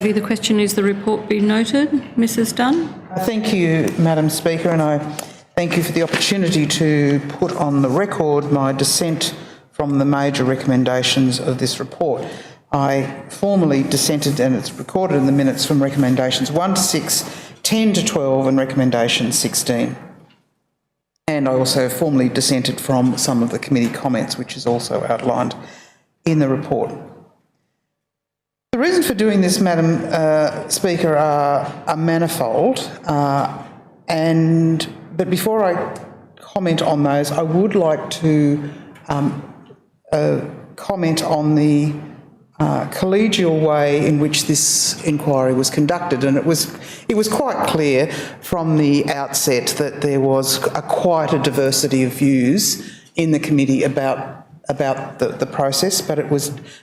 The question is the report be noted. Mrs Dunne. Thank you, Madam Speaker, and I thank you for the opportunity to put on the record my dissent from the major recommendations of this report. I formally dissented, and it's recorded in the minutes, from recommendations 1 to 6, 10 to 12 and recommendation 16. And I also formally dissented from some of the committee comments, which is also outlined in the report. The reasons for doing this, Madam Speaker, are manifold, but before I comment on those, I would like to comment on the collegial way in which this inquiry was conducted, and it was quite clear from the outset that there was quite a diversity of views in the committee about the process, but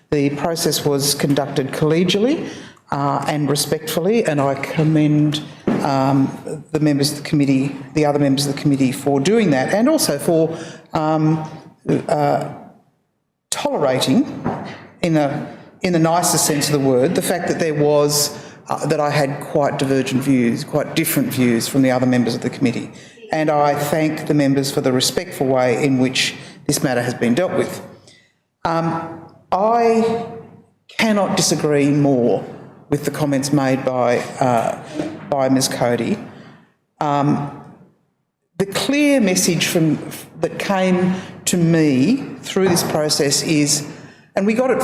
the process was conducted collegially and respectfully, and I commend the members of the committee, the other members of the committee, for doing that, and also for tolerating, in the nicest sense of the word, the fact that there was that I had quite divergent views, quite different views from the other members of the committee, and I thank the members for the respectful way in which this matter has been dealt with. I cannot disagree more with the comments made by Ms Cody. The clear message that came to me through this process is, and we got it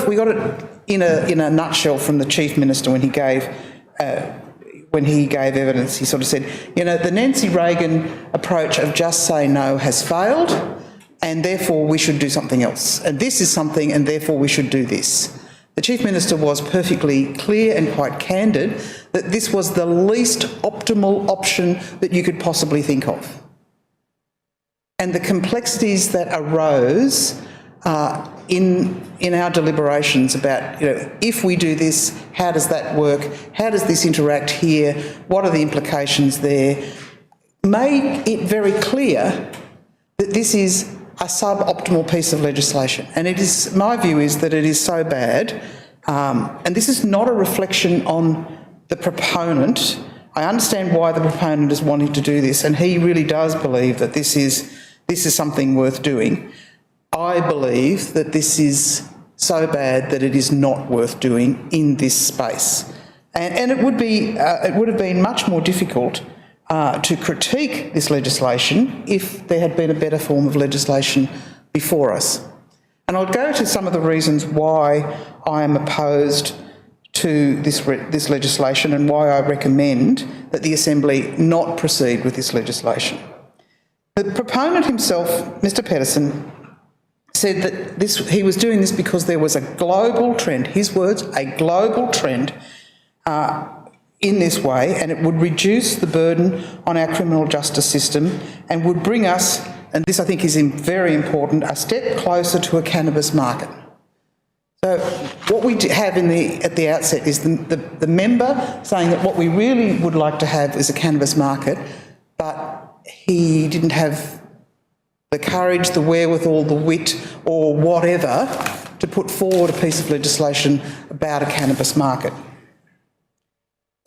in a nutshell from the Chief Minister when he gave evidence. He sort of said, you know, the Nancy Reagan approach of just say no has failed, and therefore we should do something else. And this is something, and therefore we should do this. The Chief Minister was perfectly clear and quite candid that this was the least optimal option that you could possibly think of. And the complexities that arose in our deliberations about, you know, if we do this, how does that work? How does this interact here? What are the implications there? Made it very clear that this is a suboptimal piece of legislation, and it is, my view is that it is so bad, and this is not a reflection on the proponent. I understand why the proponent is wanting to do this, and he really does believe that this is something worth doing. I believe that this is so bad that it is not worth doing in this space, and it would have been much more difficult to critique this legislation if there had been a better form of legislation before us. And I'll go to some of the reasons why I am opposed to this legislation and why I recommend that the Assembly not proceed with this legislation. The proponent himself, Mr Pedersen, said that he was doing this because there was a global trend, his words, a global trend in this way, and it would reduce the burden on our criminal justice system and would bring us, and this I think is very important, a step closer to a cannabis market. So what we have at the outset is the member saying that what we really would like to have is a cannabis market, but he didn't have the courage, the wherewithal, the wit or whatever to put forward a piece of legislation about a cannabis market.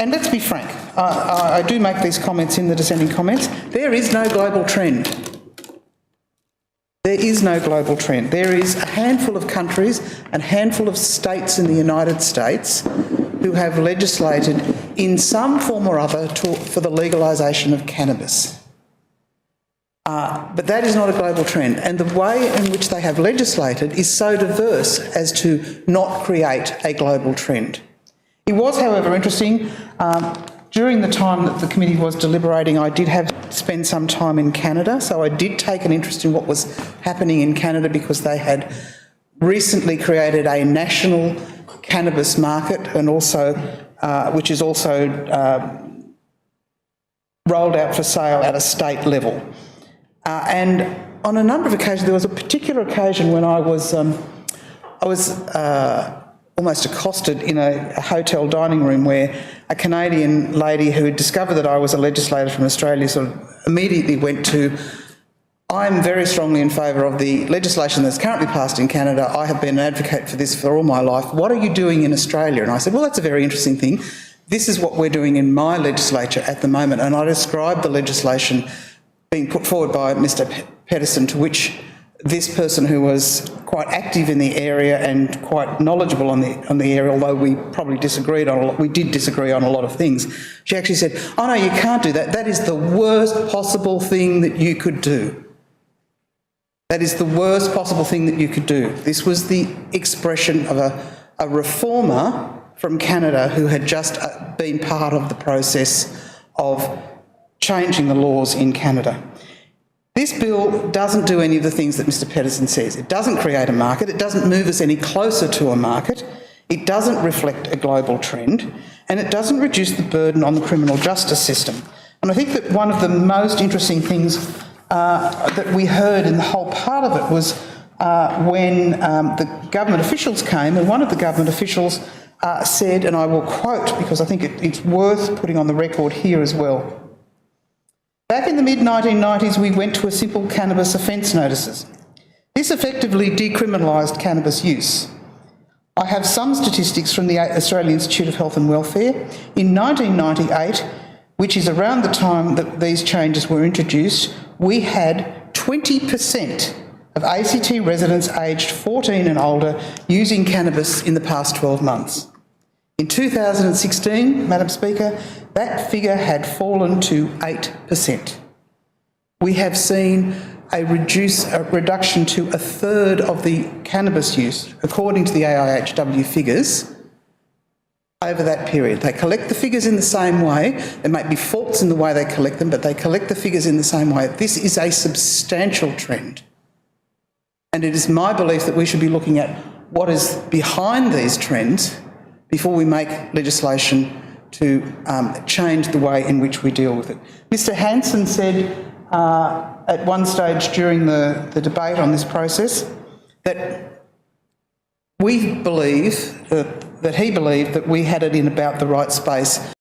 And let's be frank, I do make these comments in the dissenting comments. There is no global trend. There is no global trend. There is a handful of countries and a handful of states in the United States who have legislated in some form or other for the legalisation of cannabis. But that is not a global trend, and the way in which they have legislated is so diverse as to not create a global trend. It was, however, interesting. During the time that the committee was deliberating, I did spend some time in Canada, so I did take an interest in what was happening in Canada because they had recently created a national cannabis market, and also which is also rolled out for sale at a state level. And on a number of occasions, there was a particular occasion when I was almost accosted in a hotel dining room where a Canadian lady who had discovered that I was a legislator from Australia sort of immediately went to, I'm very strongly in favour of the legislation that's currently passed in Canada. I have been an advocate for this for all my life. What are you doing in Australia? And I said, well, that's a very interesting thing. This is what we're doing in my legislature at the moment. And I described the legislation being put forward by Mr Pedersen, to which this person, who was quite active in the area and quite knowledgeable on the area, although we probably disagreed on a lot, we did disagree on a lot of things, she actually said, oh no, you can't do that. That is the worst possible thing that you could do. That is the worst possible thing that you could do. This was the expression of a reformer from Canada who had just been part of the process of changing the laws in Canada. This bill doesn't do any of the things that Mr Pedersen says. It doesn't create a market. It doesn't move us any closer to a market. It doesn't reflect a global trend, and it doesn't reduce the burden on the criminal justice system. And I think that one of the most interesting things that we heard in the whole part of it was when the government officials came, and one of the government officials said, and I will quote because I think it's worth putting on the record here as well, "Back in the mid-1990s, we went to a simple cannabis offence notices. This effectively decriminalised cannabis use. I have some statistics from the Australian Institute of Health and Welfare. In 1998, which is around the time that these changes were introduced, we had 20% of ACT residents aged 14 and older using cannabis in the past 12 months. In 2016, Madam Speaker, that figure had fallen to 8%. We have seen a reduction to a third of the cannabis use, according to the AIHW figures, over that period. They collect the figures in the same way. There may be faults in the way they collect them, but they collect the figures in the same way. This is a substantial trend. And it is my belief that we should be looking at what is behind these trends before we make legislation to change the way in which we deal with it. Mr Hanson said at one stage during the debate on this process that we believe that he believed that we had it in about the right space